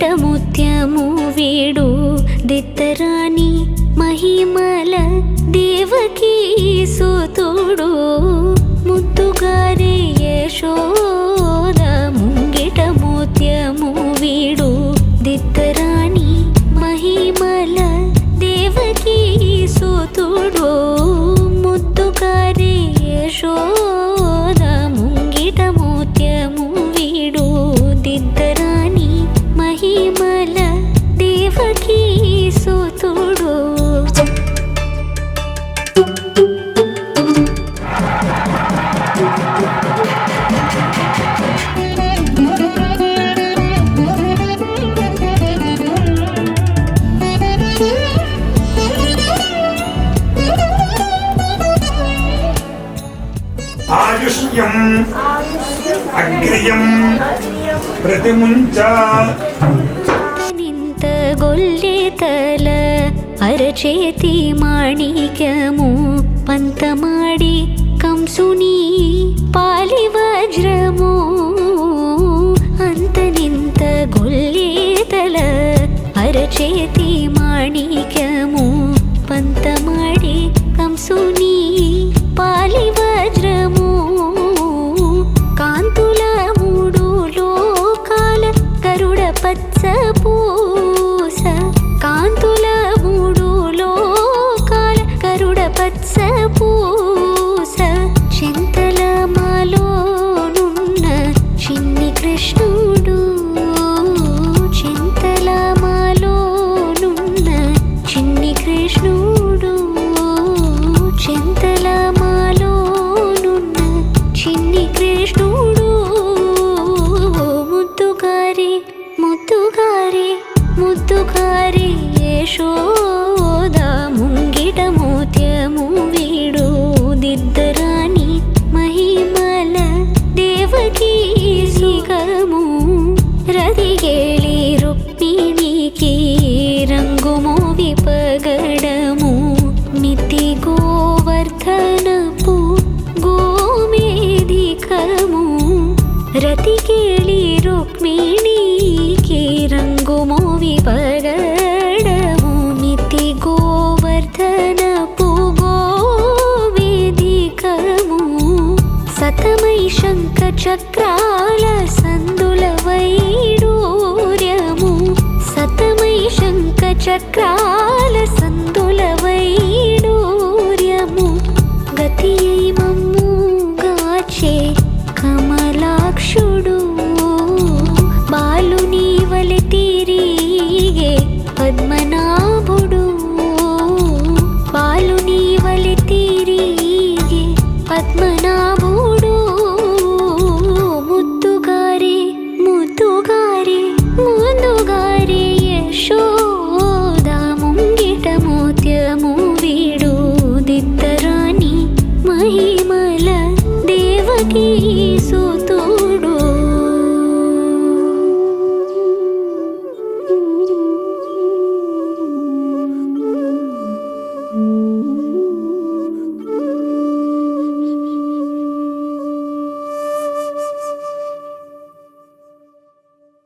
मुत्यमु वीडु दित्तरानी महिमल देवकी सुतुडु मुद्दुगारे यशोद मुंगिट मुत्यमु वीडु दित्तरानी महिमल देवकी सुतुडु मुद्दुगारे यशोद मुंगिट मुत्यमु वीडु दित्तरानी महिमल देवकी सुतुडु आयुष्यम् अग्रियम् प्रतिमुंच निंत गोल्लेतल अरचेति माणिक्यमु पंत माडि कंसुनी पालि वज्रमु अंत निंत गोल्लेतल अरचेति माणिक्यमु पंत माडि कंसुनी पालि वज्रमु कांतुल मूडु लोकाल गरुड पत्स पूस कांतुल मूडु लोकाल गरुड पत्स पूस चिंतल मालोनुन्न चिन्नि कृष्णुडु चिंतल मालोनुन्न चिन्नि कृष्णुडु चिंतल मालोनुन्न चिन्नि कृष्णुडु मुद्दुगारे मुद्दुगारे मुद्दुगारे यशोद मुंगिट मुत्यमु वीडु दित्तरानी महिमल देवकी सिगमु रतिगेळि रुक्मिणिकी रंगुमु विपगडमु मिति गोवर्धनपु गोमेधिकमु रतिगेळि रुक्मिणिकी रंगुमु विपगडमु मिति गोवर्धनपु गोमेधिकमु सतमै शंख चक्र